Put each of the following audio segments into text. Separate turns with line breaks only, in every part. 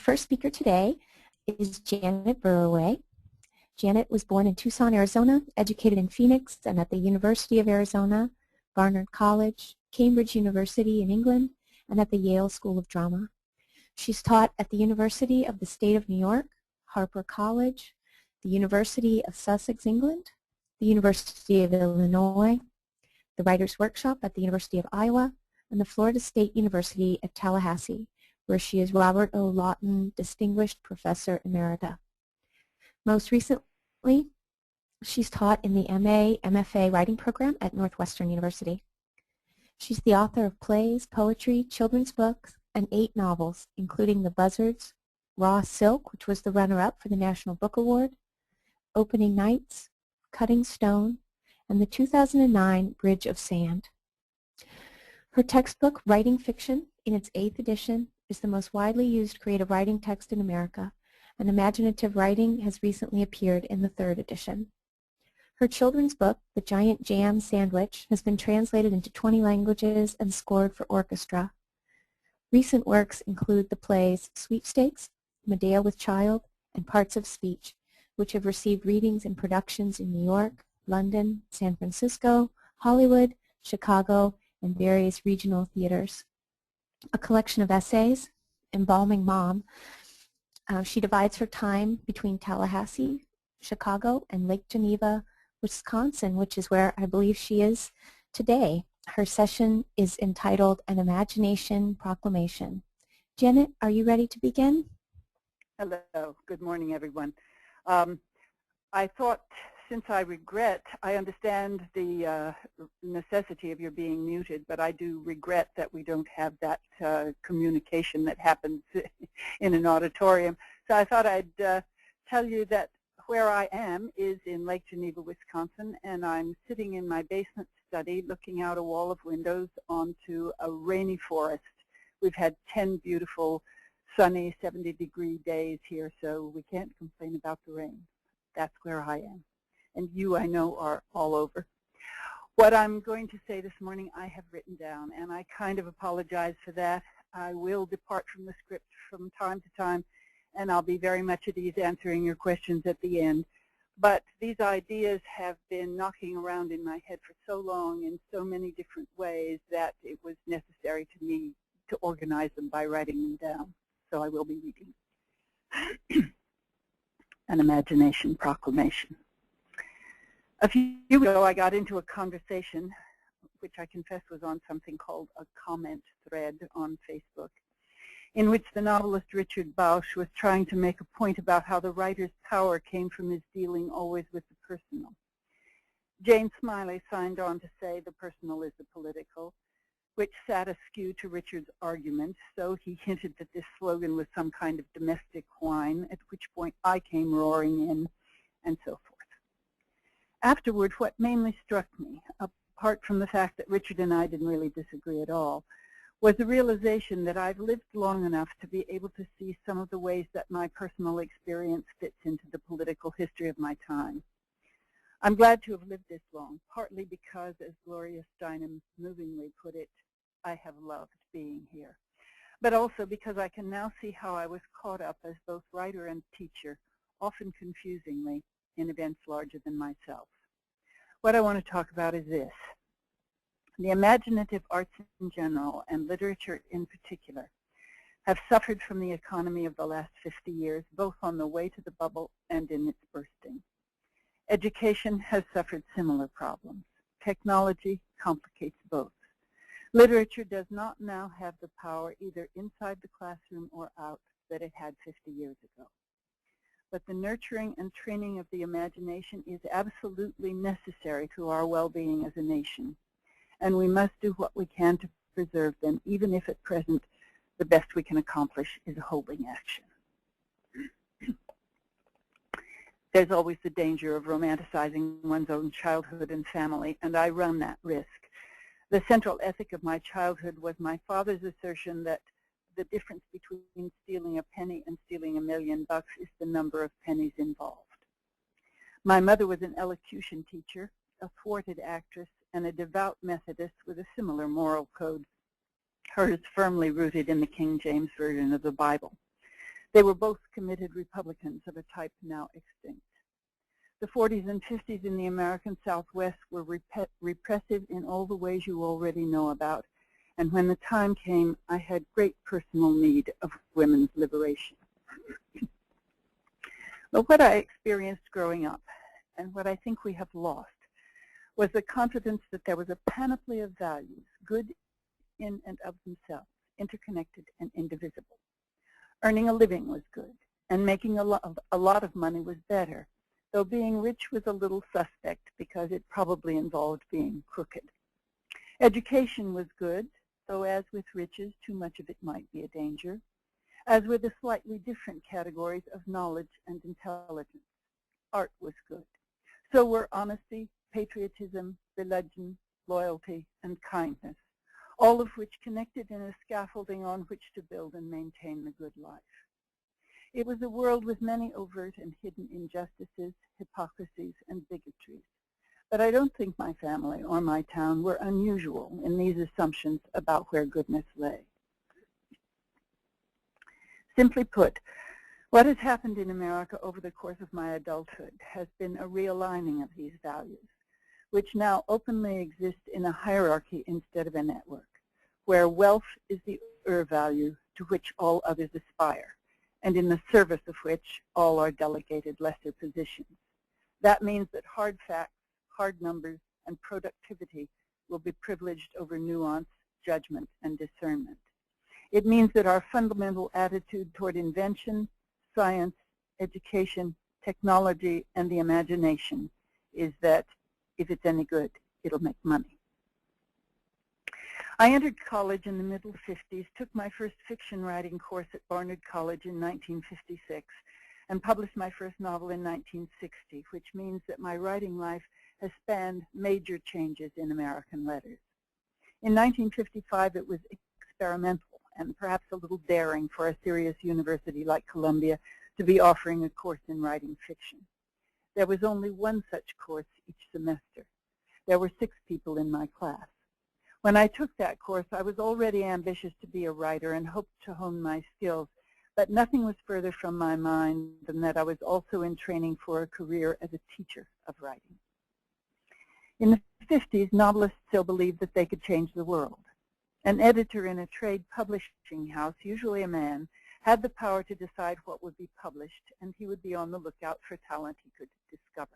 first speaker today is Janet Burroway. Janet was born in Tucson, Arizona, educated in Phoenix and at the University of Arizona, Barnard College, Cambridge University in England, and at the Yale School of Drama. She's taught at the University of the State of New York, Harpur College, the University of Sussex, England, the University of Illinois, the Writers' Workshop at the University of Iowa, and the Florida State University at Tallahassee, where she is Robert O. Lawton Distinguished Professor Emerita. Most recently, she's taught in the MA, MFA writing program at Northwestern University. She's the author of plays, poetry, children's books, and 8 novels, including The Buzzards, Raw Silk, which was the runner-up for the National Book Award, Opening Nights, Cutting Stone, and the 2009 Bridge of Sand. Her textbook, Writing Fiction, in its 8th edition, is the most widely used creative writing text in America, and Imaginative Writing has recently appeared in the 3rd edition. Her children's book, The Giant Jam Sandwich, has been translated into 20 languages and scored for orchestra. Recent works include the plays Sweepstakes, Medea With Child, and Parts of Speech, which have received readings and productions in New York, London, San Francisco, Hollywood, Chicago, and various regional theaters. A collection of essays, Embalming Mom. She divides her time between Tallahassee, Chicago, and Lake Geneva, Wisconsin, which is where I believe she is today. Her session is entitled An Imagination Proclamation. Janet, are you ready to begin?
Hello. Good morning, everyone. I thought, since I understand the necessity of your being muted, but I do regret that we don't have that communication that happens in an auditorium. So I thought I'd tell you that where I am is in Lake Geneva, Wisconsin, and I'm sitting in my basement study looking out a wall of windows onto a rainy forest. We've had 10 beautiful, sunny, 70-degree days here, so we can't complain about the rain. That's where I am. And you, I know, are all over. What I'm going to say this morning I have written down, and I kind of apologize for that. I will depart from the script from time to time, and I'll be very much at ease answering your questions at the end. But these ideas have been knocking around in my head for so long in so many different ways that it was necessary to me to organize them by writing them down. So I will be reading An Imagination Proclamation. A few years ago, I got into a conversation, which I confess was on something called a comment thread on Facebook, in which the novelist Richard Bausch was trying to make a point about how the writer's power came from his dealing always with the personal. Jane Smiley signed on to say the personal is the political, which sat askew to Richard's argument, so he hinted that this slogan was some kind of domestic whine, at which point I came roaring in, and so forth. Afterward, what mainly struck me, apart from the fact that Richard and I didn't really disagree at all, was the realization that I've lived long enough to be able to see some of the ways that my personal experience fits into the political history of my time. I'm glad to have lived this long, partly because, as Gloria Steinem movingly put it, I have loved being here, but also because I can now see how I was caught up as both writer and teacher, often confusingly, in events larger than myself. What I want to talk about is this. The imaginative arts in general, and literature in particular, have suffered from the economy of the last 50 years, both on the way to the bubble and in its bursting. Education has suffered similar problems. Technology complicates both. Literature does not now have the power either inside the classroom or out that it had 50 years ago. But the nurturing and training of the imagination is absolutely necessary to our well-being as a nation. And we must do what we can to preserve them, even if at present the best we can accomplish is holding action. There's always the danger of romanticizing one's own childhood and family, and I run that risk. The central ethic of my childhood was my father's assertion that the difference between stealing a penny and stealing $1 million is the number of pennies involved. My mother was an elocution teacher, a thwarted actress, and a devout Methodist with a similar moral code, hers firmly rooted in the King James Version of the Bible. They were both committed Republicans of a type now extinct. The 40s and 50s in the American Southwest were repressive in all the ways you already know about, and when the time came, I had great personal need of women's liberation. But what I experienced growing up, and what I think we have lost, was the confidence that there was a panoply of values, good in and of themselves, interconnected and indivisible. Earning a living was good, and making a lot of money was better, though being rich was a little suspect because it probably involved being crooked. Education was good, though as with riches, too much of it might be a danger, as were the slightly different categories of knowledge and intelligence. Art was good. So were honesty, patriotism, religion, loyalty, and kindness, all of which connected in a scaffolding on which to build and maintain the good life. It was a world with many overt and hidden injustices, hypocrisies, and bigotries. But I don't think my family or my town were unusual in these assumptions about where goodness lay. Simply put, what has happened in America over the course of my adulthood has been a realigning of these values, which now openly exist in a hierarchy instead of a network, where wealth is the value to which all others aspire, and in the service of which all are delegated lesser positions. That means that hard facts, hard numbers, and productivity will be privileged over nuance, judgment, and discernment. It means that our fundamental attitude toward invention, science, education, technology, and the imagination is that if it's any good, it'll make money. I entered college in the middle 50s, took my first fiction writing course at Barnard College in 1956, and published my first novel in 1960, which means that my writing life has spanned major changes in American letters. In 1955, it was experimental and perhaps a little daring for a serious university like Columbia to be offering a course in writing fiction. There was only one such course each semester. There were 6 people in my class. When I took that course, I was already ambitious to be a writer and hoped to hone my skills, but nothing was further from my mind than that I was also in training for a career as a teacher of writing. In the 50s, novelists still believed that they could change the world. An editor in a trade publishing house, usually a man, had the power to decide what would be published, and he would be on the lookout for talent he could discover.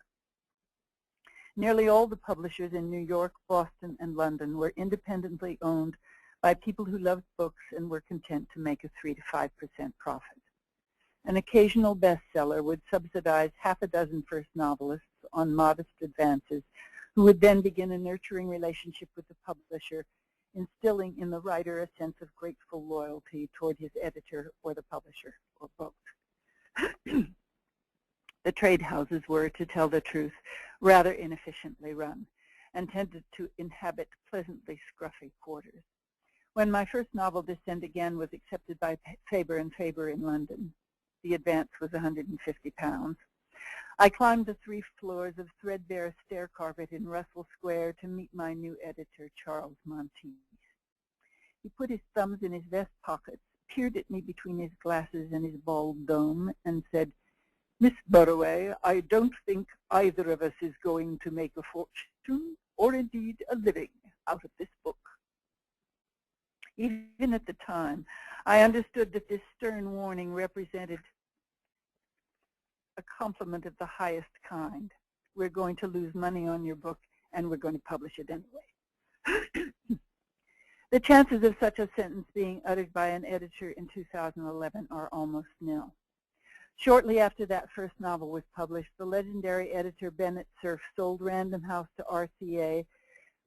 Nearly all the publishers in New York, Boston, and London were independently owned by people who loved books and were content to make a 3 to 5% profit. An occasional bestseller would subsidize half a dozen first novelists on modest advances, who would then begin a nurturing relationship with the publisher, instilling in the writer a sense of grateful loyalty toward his editor or the publisher, or both. The trade houses were, to tell the truth, rather inefficiently run and tended to inhabit pleasantly scruffy quarters. When my first novel, Descend Again, was accepted by Faber and Faber in London, the advance was £150. I climbed the 3 floors of threadbare stair carpet in Russell Square to meet my new editor, Charles Monteith. He put his thumbs in his vest pockets, peered at me between his glasses and his bald dome, and said, "Miss Burroway, I don't think either of us is going to make a fortune, or indeed a living, out of this book." Even at the time, I understood that this stern warning represented a compliment of the highest kind. We're going to lose money on your book, and we're going to publish it anyway. The chances of such a sentence being uttered by an editor in 2011 are almost nil. Shortly after that first novel was published, the legendary editor Bennett Cerf sold Random House to RCA,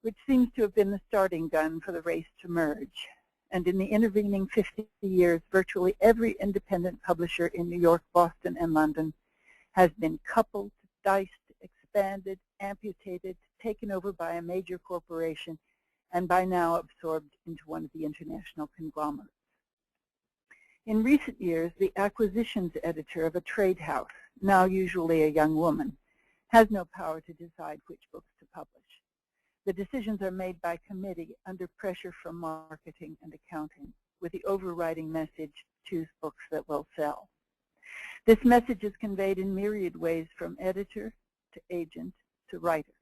which seems to have been the starting gun for the race to merge. And in the intervening 50 years, virtually every independent publisher in New York, Boston, and London has been coupled, diced, expanded, amputated, taken over by a major corporation, and by now absorbed into one of the international conglomerates. In recent years, the acquisitions editor of a trade house, now usually a young woman, has no power to decide which books to publish. The decisions are made by committee under pressure from marketing and accounting, with the overriding message, choose books that will sell. This message is conveyed in myriad ways from editor to agent to writer.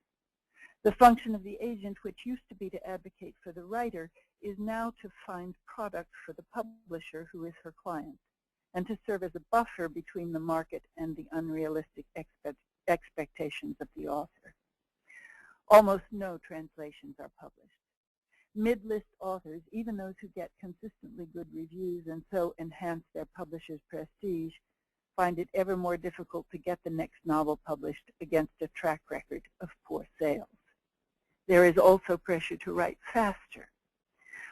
The function of the agent, which used to be to advocate for the writer, is now to find product for the publisher who is her client, and to serve as a buffer between the market and the unrealistic expectations of the author. Almost no translations are published. Mid-list authors, even those who get consistently good reviews and so enhance their publisher's prestige, find it ever more difficult to get the next novel published against a track record of poor sales. There is also pressure to write faster.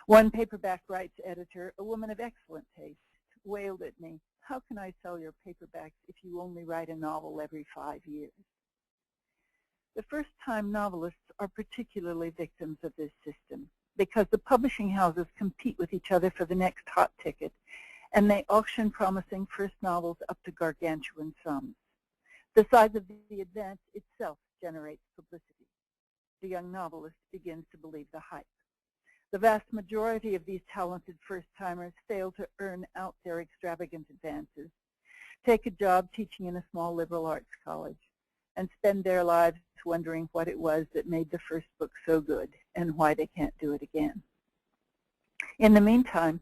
One paperback rights editor, a woman of excellent taste, wailed at me, "How can I sell your paperbacks if you only write a novel every 5 years?" The first-time novelists are particularly victims of this system because the publishing houses compete with each other for the next hot ticket, and they auction promising first novels up to gargantuan sums. The size of the advance itself generates publicity. The young novelist begins to believe the hype. The vast majority of these talented first-timers fail to earn out their extravagant advances, take a job teaching in a small liberal arts college, and spend their lives wondering what it was that made the first book so good and why they can't do it again. In the meantime,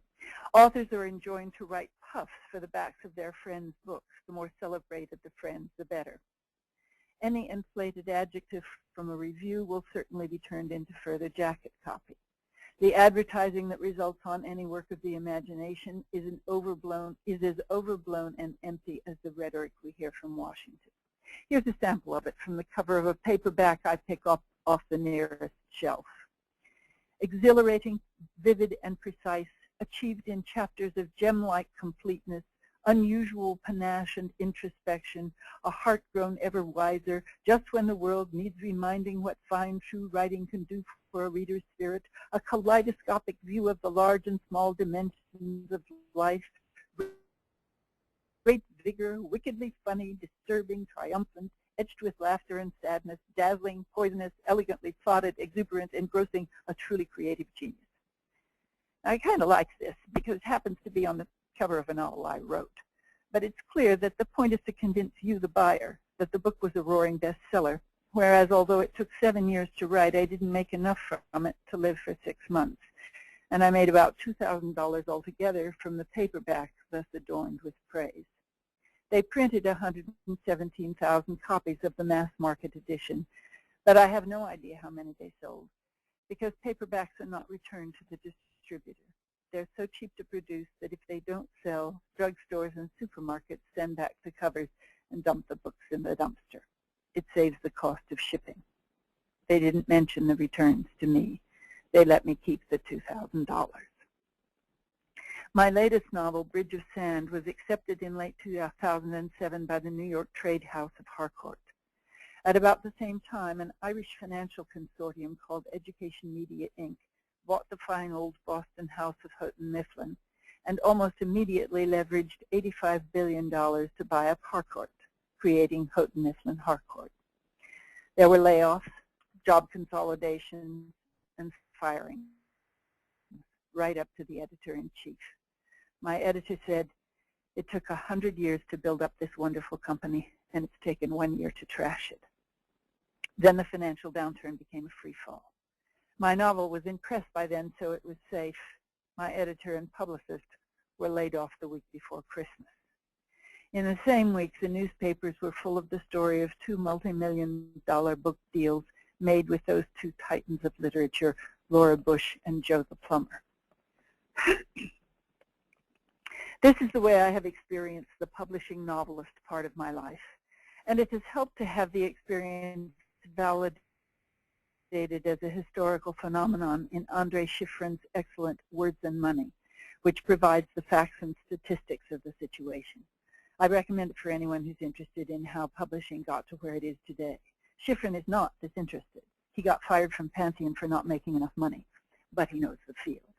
authors are enjoined to write puffs for the backs of their friends' books. The more celebrated the friends, the better. Any inflated adjective from a review will certainly be turned into further jacket copy. The advertising that results on any work of the imagination is as overblown and empty as the rhetoric we hear from Washington. Here's a sample of it from the cover of a paperback I pick up off the nearest shelf. Exhilarating, vivid, and precise, achieved in chapters of gem-like completeness, unusual panache and introspection, a heart grown ever wiser, just when the world needs reminding what fine, true writing can do for a reader's spirit, a kaleidoscopic view of the large and small dimensions of life, great vigor, wickedly funny, disturbing, triumphant, etched with laughter and sadness, dazzling, poisonous, elegantly plotted, exuberant, engrossing, a truly creative genius. I kind of like this because it happens to be on the cover of a novel I wrote. But it's clear that the point is to convince you, the buyer, that the book was a roaring bestseller, whereas although it took 7 years to write, I didn't make enough from it to live for 6 months. And I made about $2,000 altogether from the paperback, thus adorned with praise. They printed 117,000 copies of the mass market edition, but I have no idea how many they sold, because paperbacks are not returned to the distributor. They're so cheap to produce that if they don't sell, drugstores and supermarkets send back the covers and dump the books in the dumpster. It saves the cost of shipping. They didn't mention the returns to me. They let me keep the $2,000. My latest novel, Bridge of Sand, was accepted in late 2007 by the New York Trade House of Harcourt. At about the same time, an Irish financial consortium called Education Media, Inc. bought the fine old Boston house of Houghton Mifflin and almost immediately leveraged $85 billion to buy up Harcourt, creating Houghton Mifflin Harcourt. There were layoffs, job consolidations, and firings, right up to the editor-in-chief. My editor said, "It took 100 years to build up this wonderful company, and it's taken 1 year to trash it." Then the financial downturn became a free fall. My novel was in press by then, so it was safe. My editor and publicist were laid off the week before Christmas. In the same week, the newspapers were full of the story of 2 multi-million-dollar book deals made with those 2 titans of literature, Laura Bush and Joe the Plumber. This is the way I have experienced the publishing novelist part of my life, and it has helped to have the experience validated as a historical phenomenon in Andre Schifrin's excellent Words and Money, which provides the facts and statistics of the situation. I recommend it for anyone who's interested in how publishing got to where it is today. Schifrin is not disinterested. He got fired from Pantheon for not making enough money, but he knows the field.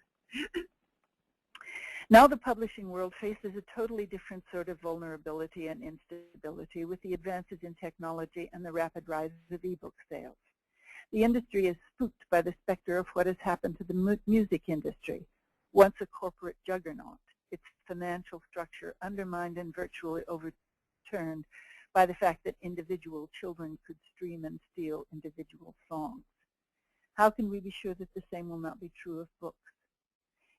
Now the publishing world faces a totally different sort of vulnerability and instability with the advances in technology and the rapid rise of e-book sales. The industry is spooked by the specter of what has happened to the music industry, once a corporate juggernaut, its financial structure undermined and virtually overturned by the fact that individual children could stream and steal individual songs. How can we be sure that the same will not be true of books?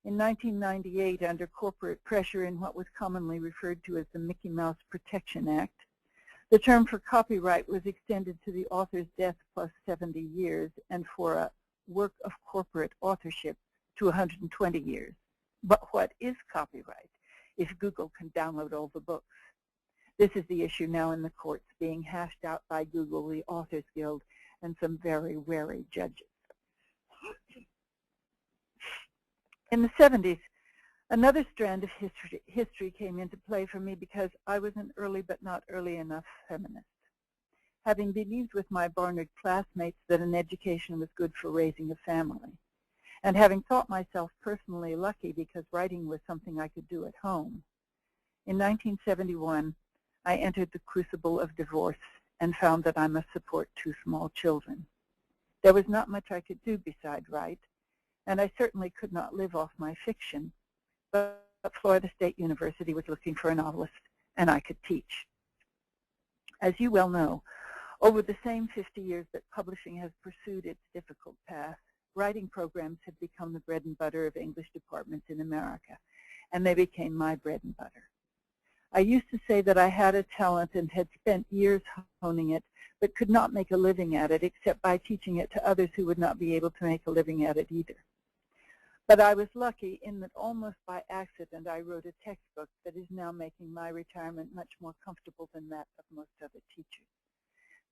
In 1998, under corporate pressure in what was commonly referred to as the Mickey Mouse Protection Act, the term for copyright was extended to the author's death plus 70 years and for a work of corporate authorship to 120 years. But what is copyright if Google can download all the books? This is the issue now in the courts being hashed out by Google, the Authors Guild, and some very wary judges. In the 70s, another strand of history came into play for me because I was an early but not early enough feminist. Having believed with my Barnard classmates that an education was good for raising a family, and having thought myself personally lucky because writing was something I could do at home, in 1971, I entered the crucible of divorce and found that I must support 2 small children. There was not much I could do beside write, and I certainly could not live off my fiction, but Florida State University was looking for a novelist, and I could teach. As you well know, over the same 50 years that publishing has pursued its difficult path, writing programs have become the bread and butter of English departments in America, and they became my bread and butter. I used to say that I had a talent and had spent years honing it, but could not make a living at it except by teaching it to others who would not be able to make a living at it either. But I was lucky in that almost by accident I wrote a textbook that is now making my retirement much more comfortable than that of most other teachers.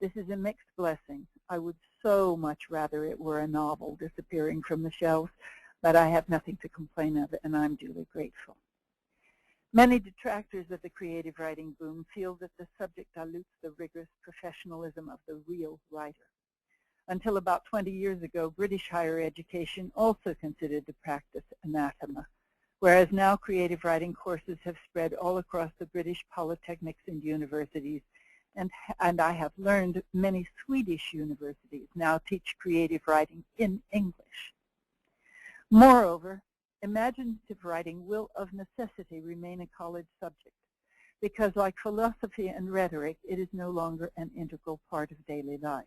This is a mixed blessing. I would so much rather it were a novel disappearing from the shelves, but I have nothing to complain of, and I'm duly grateful. Many detractors of the creative writing boom feel that the subject dilutes the rigorous professionalism of the real writer. Until about 20 years ago, British higher education also considered the practice anathema, whereas now creative writing courses have spread all across the British polytechnics and universities, and I have learned many Swedish universities now teach creative writing in English. Moreover, imaginative writing will of necessity remain a college subject because, like philosophy and rhetoric, it is no longer an integral part of daily life.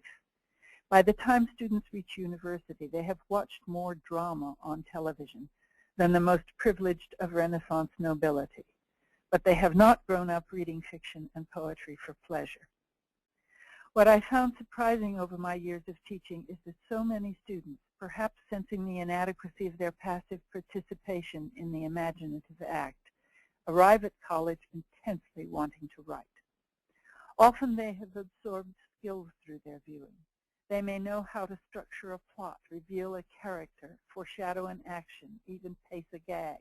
By the time students reach university, they have watched more drama on television than the most privileged of Renaissance nobility, but they have not grown up reading fiction and poetry for pleasure. What I found surprising over my years of teaching is that so many students, perhaps sensing the inadequacy of their passive participation in the imaginative act, arrive at college intensely wanting to write. Often they have absorbed skills through their viewing. They may know how to structure a plot, reveal a character, foreshadow an action, even pace a gag.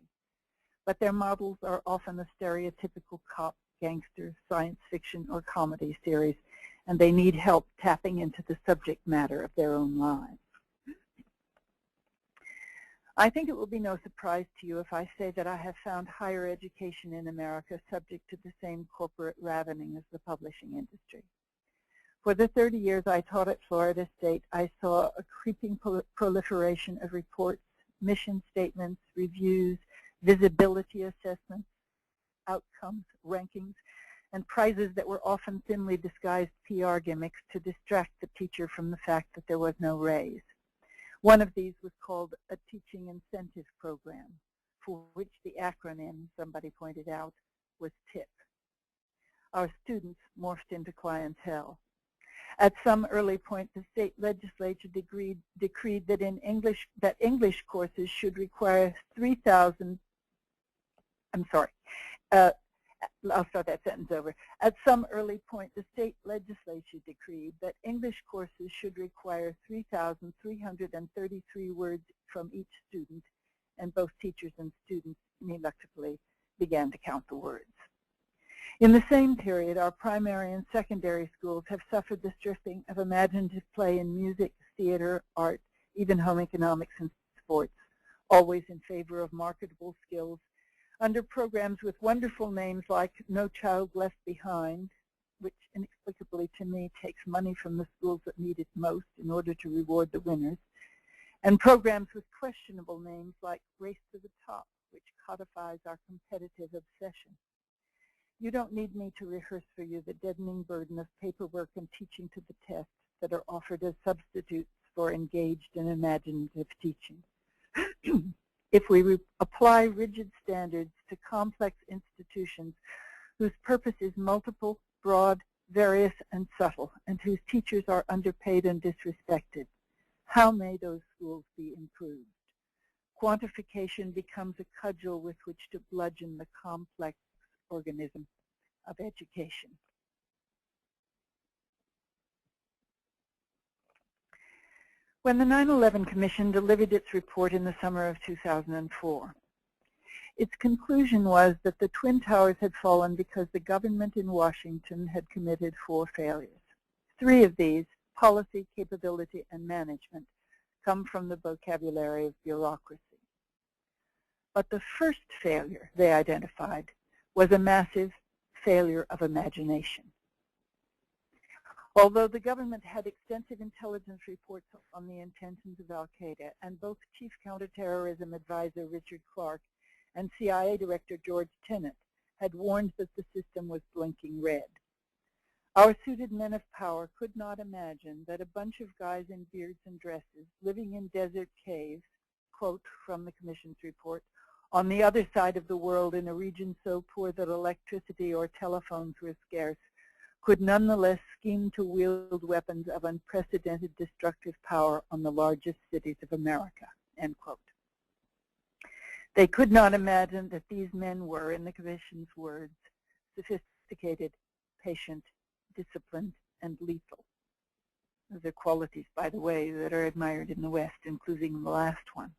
But their models are often a stereotypical cop, gangster, science fiction, or comedy series, and they need help tapping into the subject matter of their own lives. I think it will be no surprise to you if I say that I have found higher education in America subject to the same corporate ravening as the publishing industry. For the 30 years I taught at Florida State, I saw a creeping proliferation of reports, mission statements, reviews, visibility assessments, outcomes, rankings, and prizes that were often thinly disguised PR gimmicks to distract the teacher from the fact that there was no raise. One of these was called a teaching incentive program, for which the acronym, somebody pointed out, was TIP. Our students morphed into clientele. At some early point, the state legislature decreed that English courses should require 3,000. I'll start that sentence over. At some early point, the state legislature decreed that English courses should require 3,333 words from each student, and both teachers and students reluctantly began to count the words. In the same period, our primary and secondary schools have suffered the stripping of imaginative play in music, theater, art, even home economics and sports, always in favor of marketable skills, under programs with wonderful names like No Child Left Behind, which inexplicably to me takes money from the schools that need it most in order to reward the winners, and programs with questionable names like Race to the Top, which codifies our competitive obsession. You don't need me to rehearse for you the deadening burden of paperwork and teaching to the test that are offered as substitutes for engaged and imaginative teaching. If we apply rigid standards to complex institutions whose purpose is multiple, broad, various, and subtle, and whose teachers are underpaid and disrespected, how may those schools be improved? Quantification becomes a cudgel with which to bludgeon the complex organism of education. When the 9/11 Commission delivered its report in the summer of 2004, its conclusion was that the Twin Towers had fallen because the government in Washington had committed 4 failures. 3 of these, policy, capability, and management, come from the vocabulary of bureaucracy. But the first failure they identified was a massive failure of imagination. Although the government had extensive intelligence reports on the intentions of al-Qaeda, and both Chief Counterterrorism Advisor Richard Clark and CIA Director George Tenet had warned that the system was blinking red, our suited men of power could not imagine that a bunch of guys in beards and dresses living in desert caves, quote from the Commission's report, on the other side of the world in a region so poor that electricity or telephones were scarce, could nonetheless scheme to wield weapons of unprecedented destructive power on the largest cities of America, end quote. They could not imagine that these men were, in the Commission's words, sophisticated, patient, disciplined, and lethal. Those are qualities, by the way, that are admired in the West, including the last one.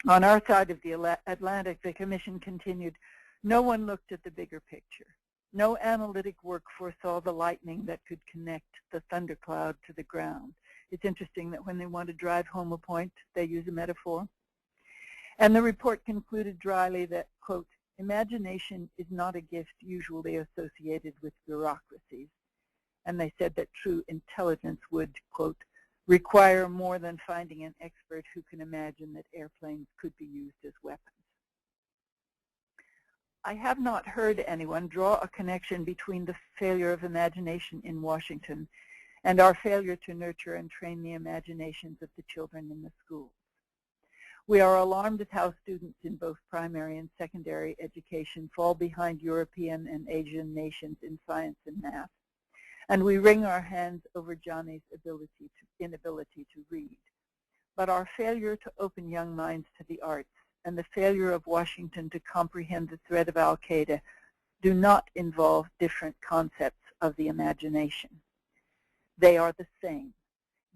On our side of the Atlantic, the Commission continued, no one looked at the bigger picture. No analytic work foresaw the lightning that could connect the thundercloud to the ground. It's interesting that when they want to drive home a point, they use a metaphor. And the report concluded dryly that, quote, imagination is not a gift usually associated with bureaucracies. And they said that true intelligence would, quote, require more than finding an expert who can imagine that airplanes could be used as weapons. I have not heard anyone draw a connection between the failure of imagination in Washington and our failure to nurture and train the imaginations of the children in the schools. We are alarmed at how students in both primary and secondary education fall behind European and Asian nations in science and math, and we wring our hands over Johnny's inability to read. But our failure to open young minds to the arts and the failure of Washington to comprehend the threat of al-Qaeda do not involve different concepts of the imagination. They are the same.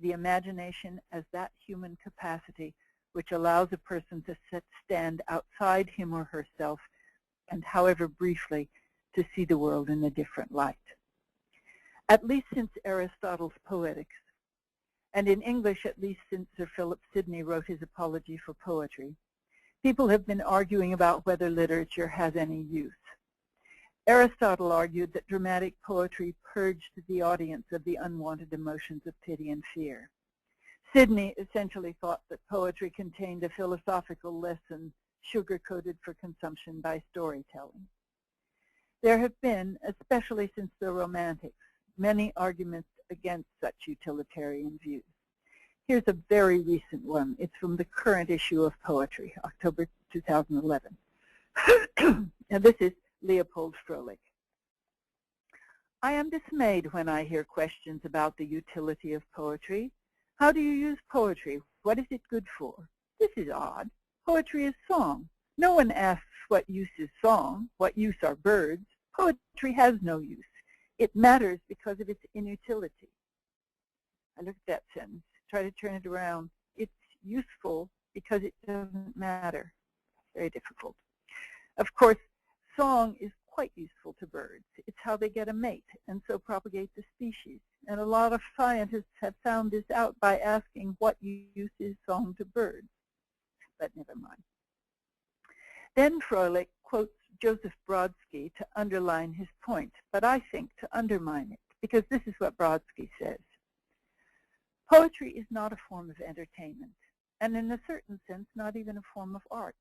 The imagination as that human capacity which allows a person to stand outside him or herself and, however briefly, to see the world in a different light. At least since Aristotle's Poetics, and in English at least since Sir Philip Sidney wrote his Apology for Poetry, people have been arguing about whether literature has any use. Aristotle argued that dramatic poetry purged the audience of the unwanted emotions of pity and fear. Sidney essentially thought that poetry contained a philosophical lesson sugar-coated for consumption by storytelling. There have been, especially since the Romantics, many arguments against such utilitarian views. Here's a very recent one. It's from the current issue of Poetry, October 2011. And this is Leopold Froelich. I am dismayed when I hear questions about the utility of poetry. How do you use poetry? What is it good for? This is odd. Poetry is song. No one asks what use is song, what use are birds. Poetry has no use. It matters because of its inutility. I look at that sentence, try to turn it around. It's useful because it doesn't matter. Very difficult. Of course, song is quite useful to birds. It's how they get a mate and so propagate the species. And a lot of scientists have found this out by asking what use is song to birds. But never mind. Then Froelich quotes Joseph Brodsky to underline his point, but I think to undermine it, because this is what Brodsky says. Poetry is not a form of entertainment, and in a certain sense, not even a form of art.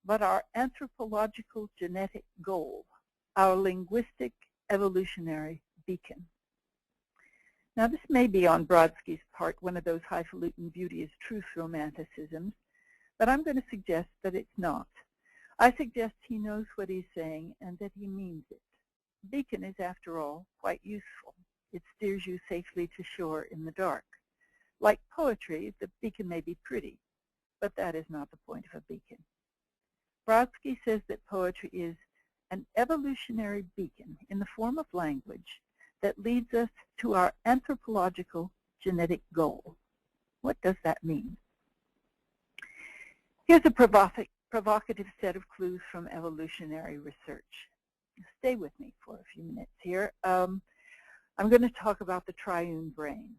but our anthropological genetic goal, our linguistic evolutionary beacon. Now, this may be on Brodsky's part one of those highfalutin beauty is truth romanticisms, but I'm going to suggest that it's not. I suggest he knows what he's saying and that he means it. Beacon is, after all, quite useful. It steers you safely to shore in the dark. Like poetry, the beacon may be pretty, but that is not the point of a beacon. Brodsky says that poetry is an evolutionary beacon in the form of language that leads us to our anthropological genetic goal. What does that mean? Here's a provocative set of clues from evolutionary research. Stay with me for a few minutes here. I'm going to talk about the triune brain.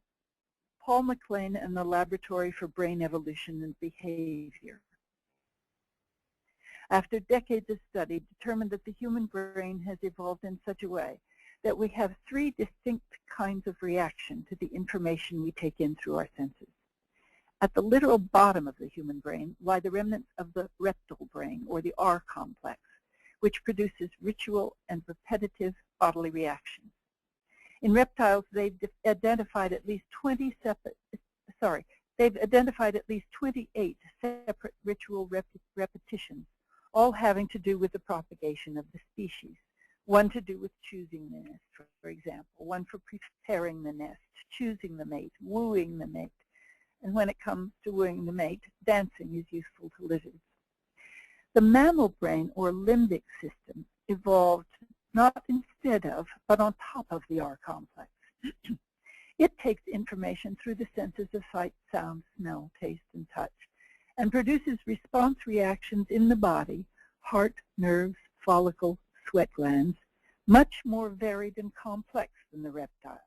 Paul MacLean and the Laboratory for Brain Evolution and Behavior, after decades of study, determined that the human brain has evolved in such a way that we have three distinct kinds of reaction to the information we take in through our senses. At the literal bottom of the human brain lie the remnants of the reptile brain, or the R complex, which produces ritual and repetitive bodily reactions. In reptiles, they've identified at least 28 separate ritual repetitions, all having to do with the propagation of the species. One to do with choosing the nest, for example, one for preparing the nest, choosing the mate, wooing the mate. And when it comes to wooing the mate, dancing is useful to lizards. The mammal brain, or limbic system, evolved not instead of, but on top of the R complex. It takes information through the senses of sight, sound, smell, taste, and touch, and produces response reactions in the body, heart, nerves, follicle, sweat glands, much more varied and complex than the reptiles,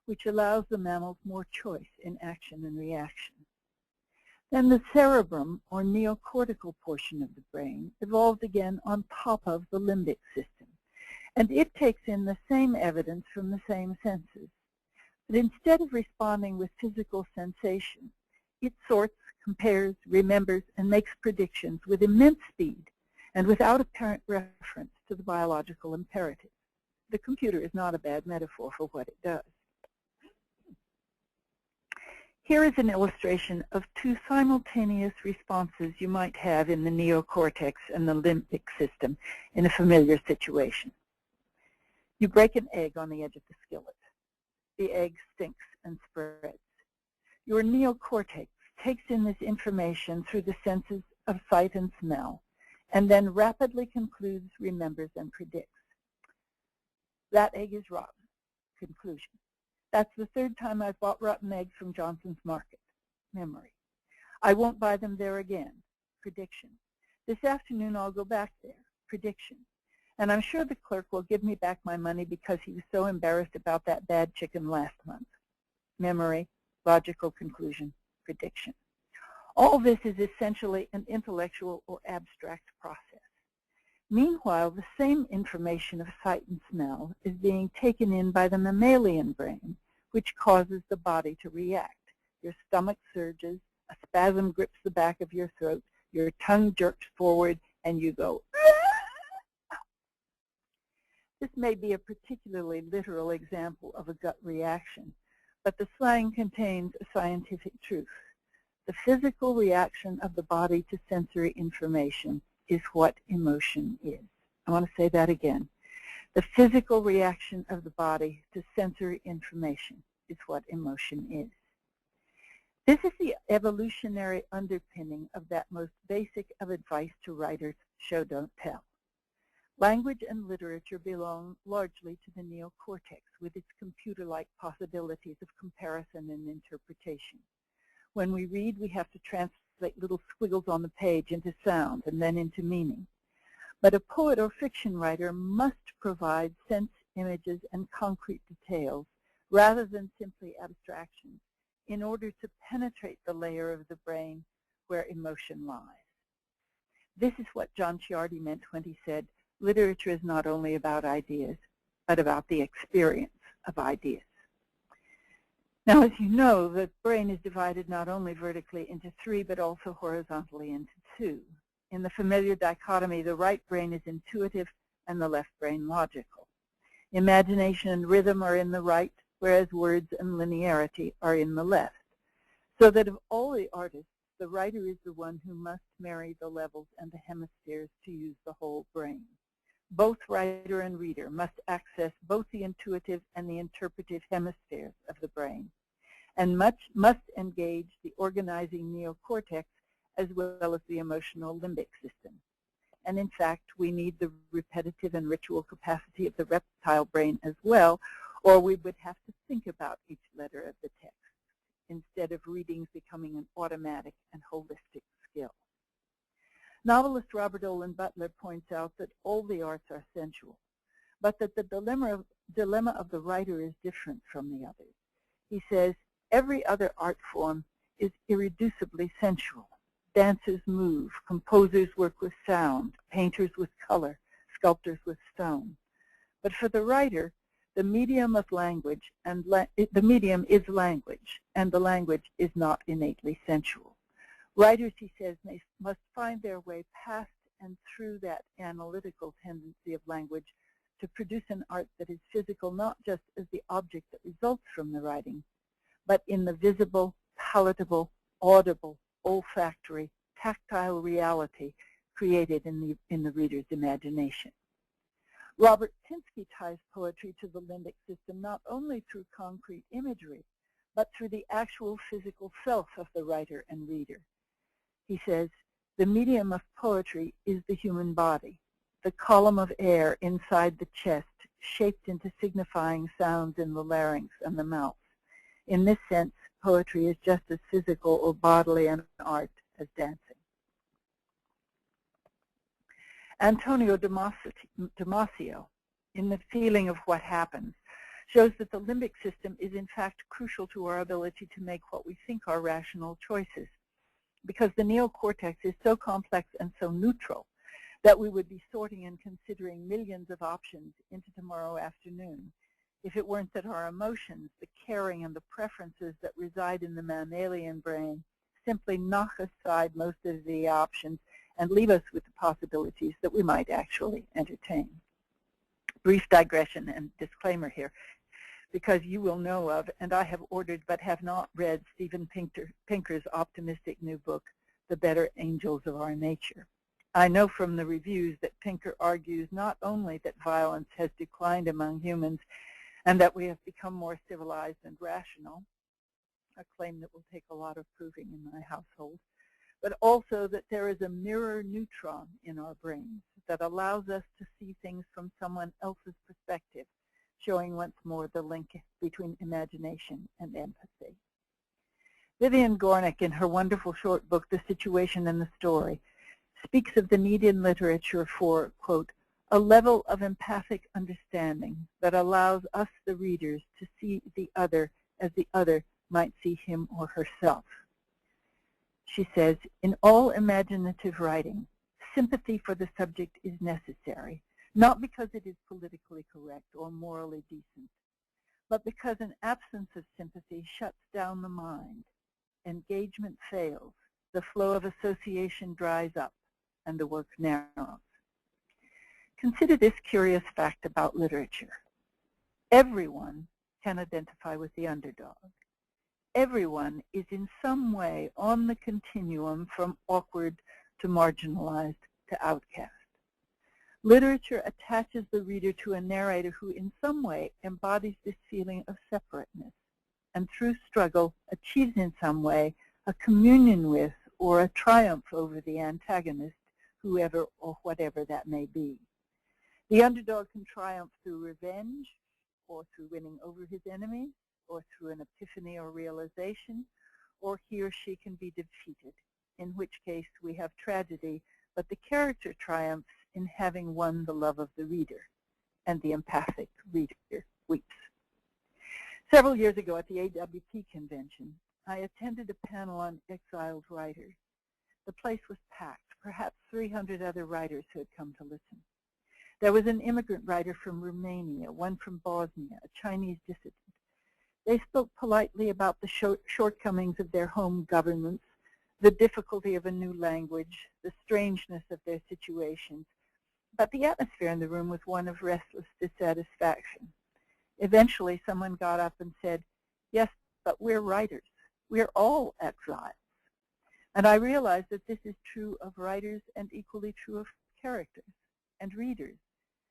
which allows the mammals more choice in action and reaction. Then the cerebrum, or neocortical portion of the brain, evolved again on top of the limbic system, and it takes in the same evidence from the same senses. But instead of responding with physical sensation, it sorts, compares, remembers, and makes predictions with immense speed and without apparent reference to the biological imperative. The computer is not a bad metaphor for what it does. Here is an illustration of two simultaneous responses you might have in the neocortex and the limbic system in a familiar situation. You break an egg on the edge of the skillet. The egg stinks and spreads. Your neocortex takes in this information through the senses of sight and smell, and then rapidly concludes, remembers, and predicts. That egg is rotten. Conclusion. That's the third time I've bought rotten eggs from Johnson's Market. Memory. I won't buy them there again. Prediction. This afternoon I'll go back there. Prediction. And I'm sure the clerk will give me back my money because he was so embarrassed about that bad chicken last month. Memory, logical conclusion, prediction. All this is essentially an intellectual or abstract process. Meanwhile, the same information of sight and smell is being taken in by the mammalian brain, which causes the body to react. Your stomach surges, a spasm grips the back of your throat, your tongue jerks forward, and you go, "Ah!" This may be a particularly literal example of a gut reaction, but the slang contains a scientific truth. The physical reaction of the body to sensory information is what emotion is. I want to say that again. The physical reaction of the body to sensory information is what emotion is. This is the evolutionary underpinning of that most basic of advice to writers, show, don't tell. Language and literature belong largely to the neocortex with its computer-like possibilities of comparison and interpretation. When we read, we have to translate little squiggles on the page into sound and then into meaning. But a poet or fiction writer must provide sense, images, and concrete details rather than simply abstractions in order to penetrate the layer of the brain where emotion lies. This is what John Ciardi meant when he said, literature is not only about ideas, but about the experience of ideas. Now, as you know, the brain is divided not only vertically into three, but also horizontally into two. In the familiar dichotomy, the right brain is intuitive and the left brain logical. Imagination and rhythm are in the right, whereas words and linearity are in the left. So that of all the artists, the writer is the one who must marry the levels and the hemispheres to use the whole brain. Both writer and reader must access both the intuitive and the interpretive hemispheres of the brain, and must engage the organizing neocortex as well as the emotional limbic system. And in fact, we need the repetitive and ritual capacity of the reptile brain as well, or we would have to think about each letter of the text, instead of readings becoming an automatic and holistic skill. Novelist Robert Olin Butler points out that all the arts are sensual, but that the dilemma of the writer is different from the others. He says, every other art form is irreducibly sensual. Dancers move, composers work with sound, painters with color, sculptors with stone. But for the writer, the medium of language and the medium is language, and the language is not innately sensual. Writers, he says, must find their way past and through that analytical tendency of language to produce an art that is physical not just as the object that results from the writing, but in the visible, palatable, audible, olfactory, tactile reality created in the reader's imagination. Robert Pinsky ties poetry to the limbic system not only through concrete imagery, but through the actual physical self of the writer and reader. He says, the medium of poetry is the human body, the column of air inside the chest, shaped into signifying sounds in the larynx and the mouth. In this sense, poetry is just as physical or bodily an art as dancing. Antonio Damasio, in The Feeling of What Happens, shows that the limbic system is in fact crucial to our ability to make what we think are rational choices, because the neocortex is so complex and so neutral that we would be sorting and considering millions of options into tomorrow afternoon if it weren't that our emotions, the caring and the preferences that reside in the mammalian brain simply knock aside most of the options and leave us with the possibilities that we might actually entertain. Brief digression and disclaimer here, because you will know of, and I have ordered but have not read, Steven Pinker's optimistic new book, The Better Angels of Our Nature. I know from the reviews that Pinker argues not only that violence has declined among humans and that we have become more civilized and rational, a claim that will take a lot of proving in my household, but also that there is a mirror neutron in our brains that allows us to see things from someone else's perspective, showing once more the link between imagination and empathy. Vivian Gornick, in her wonderful short book, The Situation and the Story, speaks of the need in literature for, quote, a level of empathic understanding that allows us, the readers, to see the other as the other might see him or herself. She says, in all imaginative writing, sympathy for the subject is necessary, not because it is politically correct or morally decent, but because an absence of sympathy shuts down the mind. Engagement fails, the flow of association dries up, and the work narrows. Consider this curious fact about literature. Everyone can identify with the underdog. Everyone is in some way on the continuum from awkward to marginalized to outcast. Literature attaches the reader to a narrator who in some way embodies this feeling of separateness, and through struggle achieves in some way a communion with or a triumph over the antagonist, whoever or whatever that may be. The underdog can triumph through revenge, or through winning over his enemies, or through an epiphany or realization, or he or she can be defeated, in which case we have tragedy, but the character triumphs in having won the love of the reader, and the empathic reader weeps. Several years ago at the AWP convention, I attended a panel on exiled writers. The place was packed, perhaps 300 other writers who had come to listen. There was an immigrant writer from Romania, one from Bosnia, a Chinese dissident. They spoke politely about the shortcomings of their home governments, the difficulty of a new language, the strangeness of their situations. But the atmosphere in the room was one of restless dissatisfaction. Eventually, someone got up and said, "Yes, but we're writers. We're all exiles." And I realized that this is true of writers and equally true of characters and readers,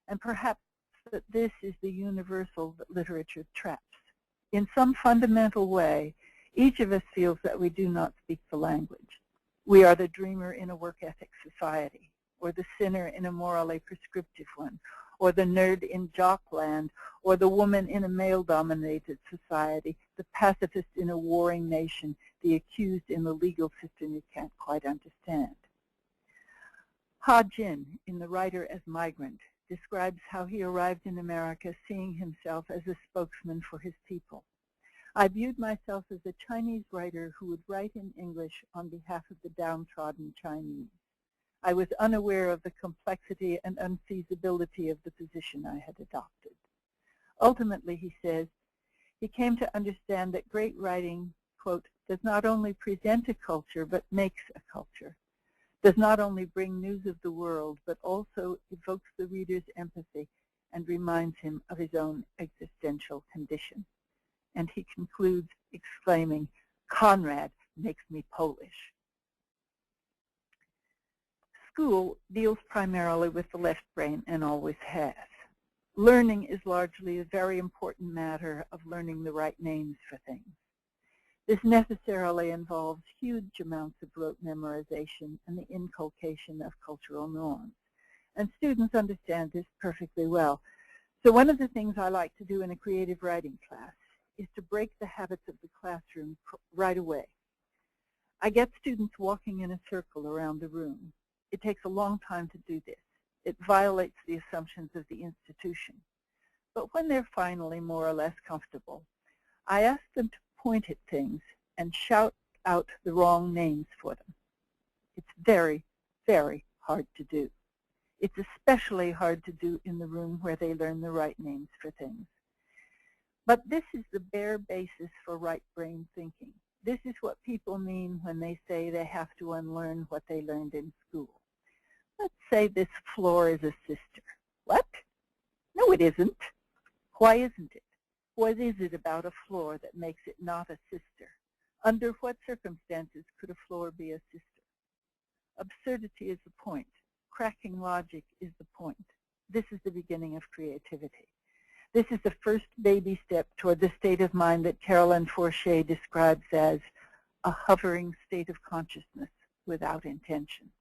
and perhaps that this is the universal that literature traps. In some fundamental way, each of us feels that we do not speak the language. We are the dreamer in a work ethic society, or the sinner in a morally prescriptive one, or the nerd in jockland, or the woman in a male-dominated society, the pacifist in a warring nation, the accused in the legal system you can't quite understand. Ha Jin, in The Writer as Migrant, describes how he arrived in America seeing himself as a spokesman for his people. I viewed myself as a Chinese writer who would write in English on behalf of the downtrodden Chinese. I was unaware of the complexity and unfeasibility of the position I had adopted. Ultimately, he says, he came to understand that great writing, quote, does not only present a culture, but makes a culture, does not only bring news of the world, but also evokes the reader's empathy and reminds him of his own existential condition. And he concludes exclaiming, "Conrad makes me Polish." School deals primarily with the left brain and always has. Learning is largely a very important matter of learning the right names for things. This necessarily involves huge amounts of rote memorization and the inculcation of cultural norms. And students understand this perfectly well. So one of the things I like to do in a creative writing class is to break the habits of the classroom right away. I get students walking in a circle around the room. It takes a long time to do this. It violates the assumptions of the institution. But when they're finally more or less comfortable, I ask them to point at things and shout out the wrong names for them. It's very, very hard to do. It's especially hard to do in the room where they learn the right names for things. But this is the bare basis for right brain thinking. This is what people mean when they say they have to unlearn what they learned in school. Let's say this floor is a sister. What? No, it isn't. Why isn't it? What is it about a floor that makes it not a sister? Under what circumstances could a floor be a sister? Absurdity is the point. Cracking logic is the point. This is the beginning of creativity. This is the first baby step toward the state of mind that Carolyn Forche describes as a hovering state of consciousness without intention.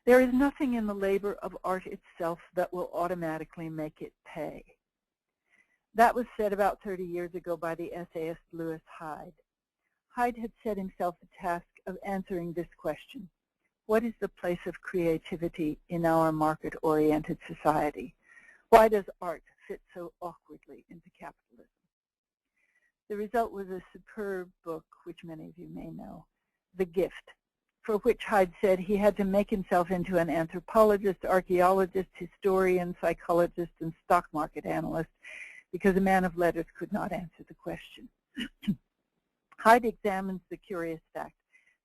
There is nothing in the labor of art itself that will automatically make it pay. That was said about 30 years ago by the essayist Lewis Hyde. Hyde had set himself the task of answering this question: what is the place of creativity in our market-oriented society? Why does art fit so awkwardly into capitalism? The result was a superb book, which many of you may know, The Gift, for which Hyde said he had to make himself into an anthropologist, archaeologist, historian, psychologist, and stock market analyst because a man of letters could not answer the question. Hyde examines the curious fact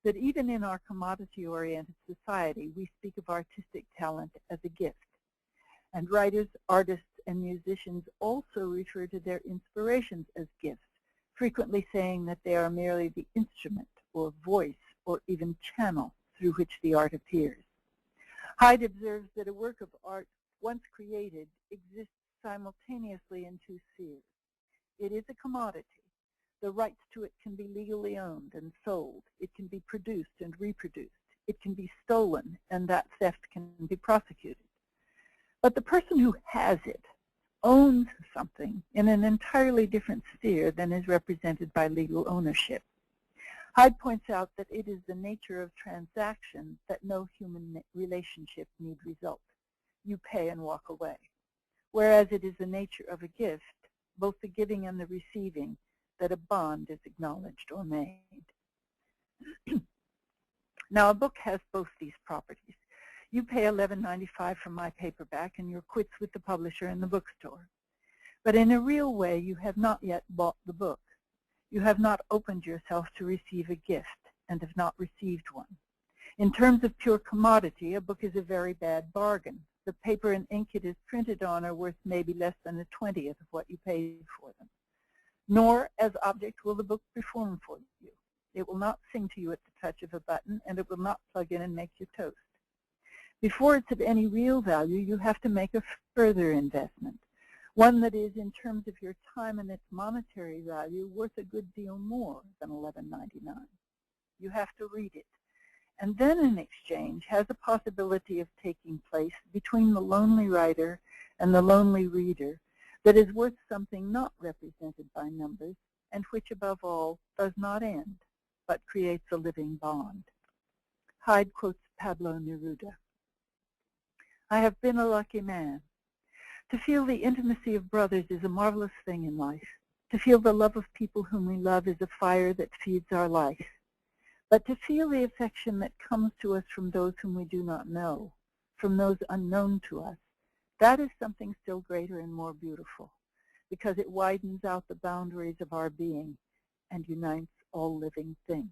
that even in our commodity-oriented society, we speak of artistic talent as a gift. And writers, artists, and musicians also refer to their inspirations as gifts, frequently saying that they are merely the instrument or voice or even channel through which the art appears. Hyde observes that a work of art, once created, exists simultaneously in two spheres. It is a commodity. The rights to it can be legally owned and sold. It can be produced and reproduced. It can be stolen, and that theft can be prosecuted. But the person who has it owns something in an entirely different sphere than is represented by legal ownership. Hyde points out that it is the nature of transaction that no human relationship need result. You pay and walk away. Whereas it is the nature of a gift, both the giving and the receiving, that a bond is acknowledged or made. Now, a book has both these properties. You pay $11.95 for my paperback, and you're quits with the publisher in the bookstore. But in a real way, you have not yet bought the book. You have not opened yourself to receive a gift and have not received one. In terms of pure commodity, a book is a very bad bargain. The paper and ink it is printed on are worth maybe less than a 20th of what you paid for them. Nor, as object, will the book perform for you. It will not sing to you at the touch of a button, and it will not plug in and make your toast. Before it's of any real value, you have to make a further investment, one that is, in terms of your time and its monetary value, worth a good deal more than $11.99. You have to read it. And then an exchange has a possibility of taking place between the lonely writer and the lonely reader that is worth something not represented by numbers, and which, above all, does not end, but creates a living bond. Hyde quotes Pablo Neruda. I have been a lucky man. To feel the intimacy of brothers is a marvelous thing in life. To feel the love of people whom we love is a fire that feeds our life. But to feel the affection that comes to us from those whom we do not know, from those unknown to us, that is something still greater and more beautiful, because it widens out the boundaries of our being and unites all living things.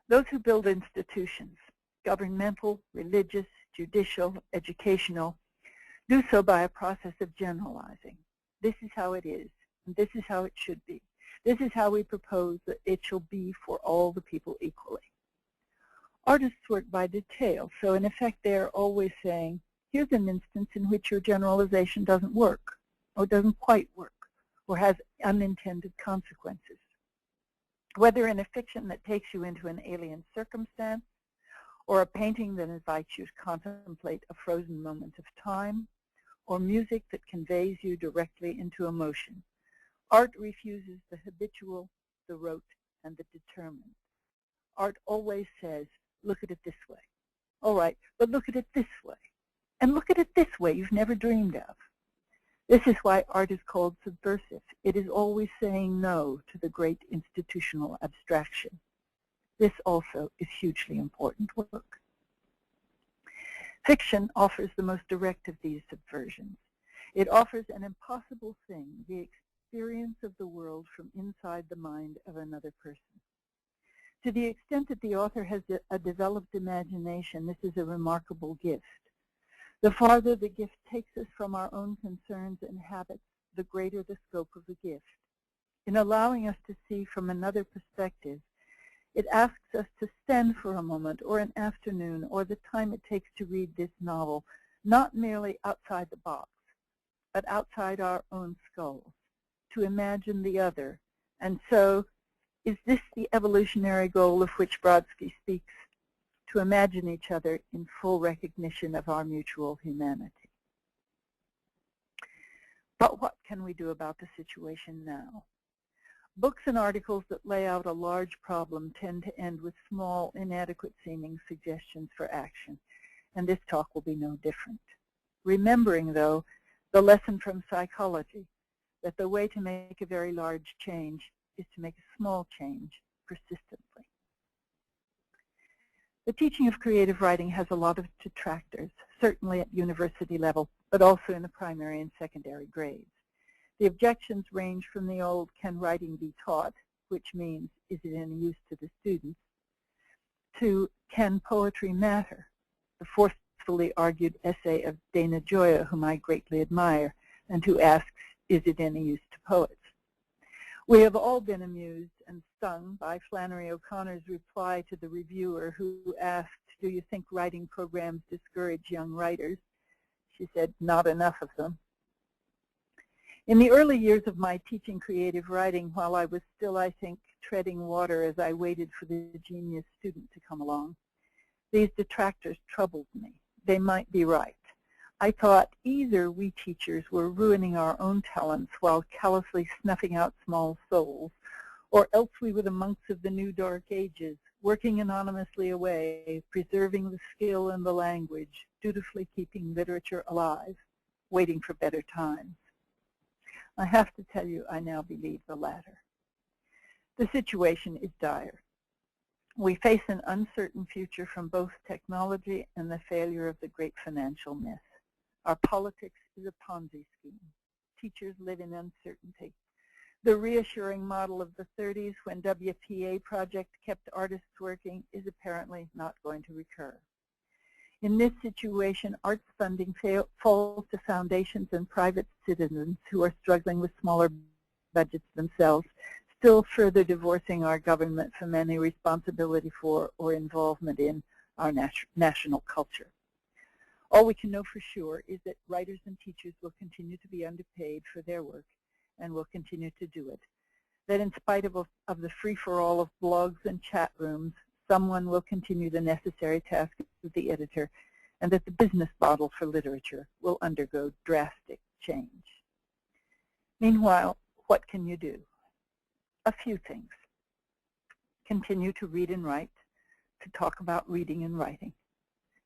Those who build institutions, governmental, religious, judicial, educational, do so by a process of generalizing. This is how it is, and this is how it should be. This is how we propose that it shall be for all the people equally. Artists work by detail, so in effect they are always saying, here's an instance in which your generalization doesn't work, or doesn't quite work, or has unintended consequences. Whether in a fiction that takes you into an alien circumstance, or a painting that invites you to contemplate a frozen moment of time, or music that conveys you directly into emotion. Art refuses the habitual, the rote, and the determined. Art always says, look at it this way. All right, but look at it this way. And look at it this way you've never dreamed of. This is why art is called subversive. It is always saying no to the great institutional abstraction. This also is hugely important work. Fiction offers the most direct of these subversions. It offers an impossible thing, the experience of the world from inside the mind of another person. To the extent that the author has a developed imagination, this is a remarkable gift. The farther the gift takes us from our own concerns and habits, the greater the scope of the gift. In allowing us to see from another perspective, it asks us to stand for a moment, or an afternoon, or the time it takes to read this novel, not merely outside the box, but outside our own skulls, to imagine the other. And so, is this the evolutionary goal of which Brodsky speaks? To imagine each other in full recognition of our mutual humanity. But what can we do about the situation now? Books and articles that lay out a large problem tend to end with small, inadequate-seeming suggestions for action, and this talk will be no different. Remembering, though, the lesson from psychology, that the way to make a very large change is to make a small change persistently. The teaching of creative writing has a lot of detractors, certainly at university level, but also in the primary and secondary grades. The objections range from the old, can writing be taught, which means, is it any use to the students, to can poetry matter, the forcefully argued essay of Dana Gioia, whom I greatly admire, and who asks, is it any use to poets? We have all been amused and stung by Flannery O'Connor's reply to the reviewer who asked, do you think writing programs discourage young writers? She said, not enough of them. In the early years of my teaching creative writing, while I was still, I think, treading water as I waited for the genius student to come along, these detractors troubled me. They might be right. I thought either we teachers were ruining our own talents while callously snuffing out small souls, or else we were the monks of the new dark ages, working anonymously away, preserving the skill and the language, dutifully keeping literature alive, waiting for better times. I have to tell you, I now believe the latter. The situation is dire. We face an uncertain future from both technology and the failure of the great financial myth. Our politics is a Ponzi scheme. Teachers live in uncertainty. The reassuring model of the 30s when WPA project kept artists working is apparently not going to recur. In this situation, arts funding falls to foundations and private citizens who are struggling with smaller budgets themselves, still further divorcing our government from any responsibility for or involvement in our national culture. All we can know for sure is that writers and teachers will continue to be underpaid for their work and will continue to do it. That in spite of the free-for-all of blogs and chat rooms, someone will continue the necessary task of the editor, and that the business model for literature will undergo drastic change. Meanwhile, what can you do? A few things. Continue to read and write, to talk about reading and writing.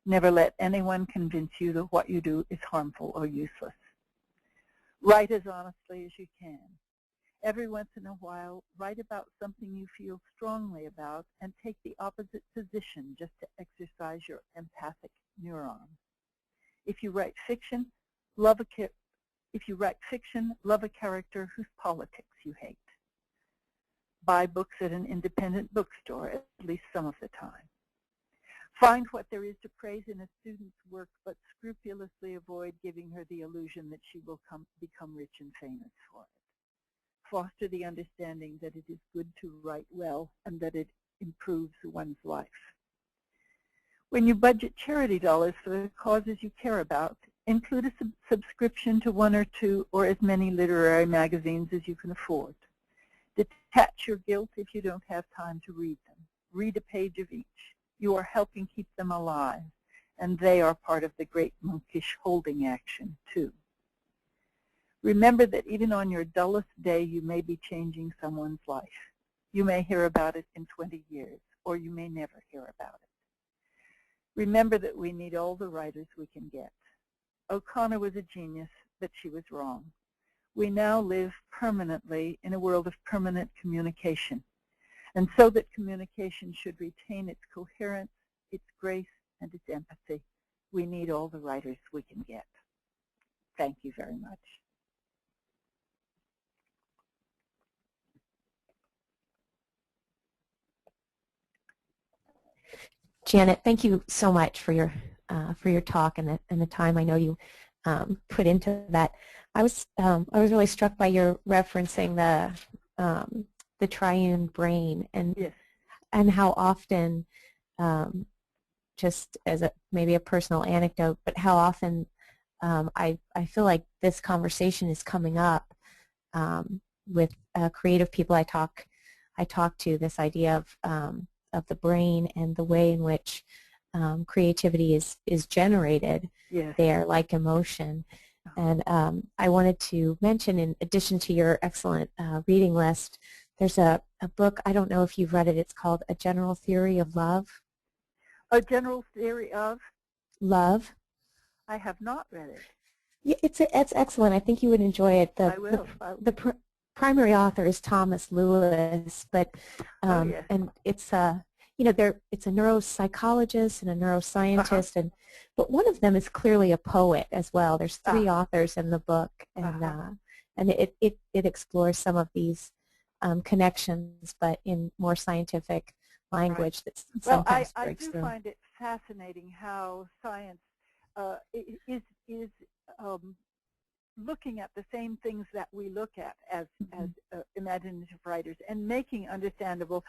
Never let anyone convince you that what you do is harmful or useless. Write as honestly as you can. Every once in a while, write about something you feel strongly about and take the opposite position just to exercise your empathic neuron. If you write fiction, love a character whose politics you hate. Buy books at an independent bookstore at least some of the time. Find what there is to praise in a student's work, but scrupulously avoid giving her the illusion that she will become rich and famous for it. Foster the understanding that it is good to write well and that it improves one's life. When you budget charity dollars for the causes you care about, include a subscription to one or two or as many literary magazines as you can afford. Detach your guilt if you don't have time to read them. Read a page of each. You are helping keep them alive, and they are part of the great monkish holding action, too. Remember that even on your dullest day, you may be changing someone's life. You may hear about it in 20 years, or you may never hear about it. Remember that we need all the writers we can get. O'Connor was a genius, but she was wrong. We now live permanently in a world of permanent communication. And so that communication should retain its coherence, its grace, and its empathy, we need all the writers we can get. Thank you very much.
Janet, thank you so much for your talk and the time I know you put into that. I was really struck by your referencing the triune brain and
yes.
and how often, just as maybe a personal anecdote, but how often I feel like this conversation is coming up with creative people I talk to. This idea of the brain and the way in which creativity is generated
yes.
there, like emotion. And I wanted to mention, in addition to your excellent reading list, there's a book, I don't know if you've read it, it's called A General Theory of Love.
A General Theory of?
Love.
I have not read it.
Yeah, it's excellent. I think you would enjoy it.
I will.
The primary author is Thomas Lewis, but
yes.
and it's it's a neuropsychologist and a neuroscientist, but one of them is clearly a poet as well. There's three authors in the book, and it explores some of these connections, but in more scientific language that sometimes breaks through.
Well, I do find it fascinating how science is looking at the same things that we look at as imaginative writers and making understandable,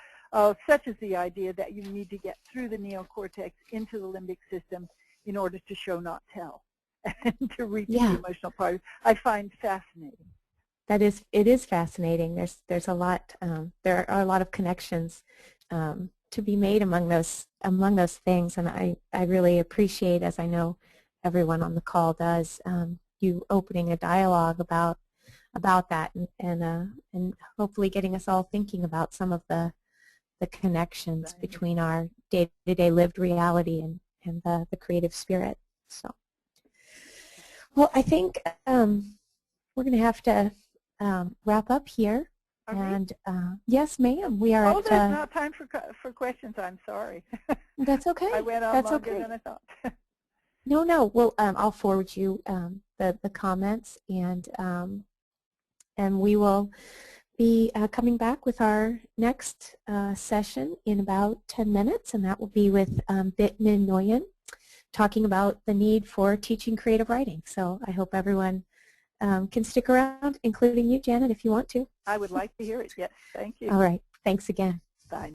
such as the idea that you need to get through the neocortex into the limbic system in order to show, not tell, and to reach the emotional part. I find fascinating.
It is fascinating. There's a lot. There are a lot of connections to be made among those things, and I really appreciate, as I know everyone on the call does, you opening a dialogue about that, and hopefully getting us all thinking about some of the connections between our day-to-day lived reality and the creative spirit. So, well, I think we're going to have to wrap up here. And yes, ma'am, we are.
Oh, there's not time for questions. I'm sorry.
That's okay.
I went on longer than I thought.
No. Well, I'll forward you the comments, and we will be coming back with our next session in about 10 minutes, and that will be with Bitmin Nguyen, talking about the need for teaching creative writing. So I hope everyone can stick around, including you, Janet, if you want to.
I would like to hear it. Yes, thank you.
All right. Thanks again.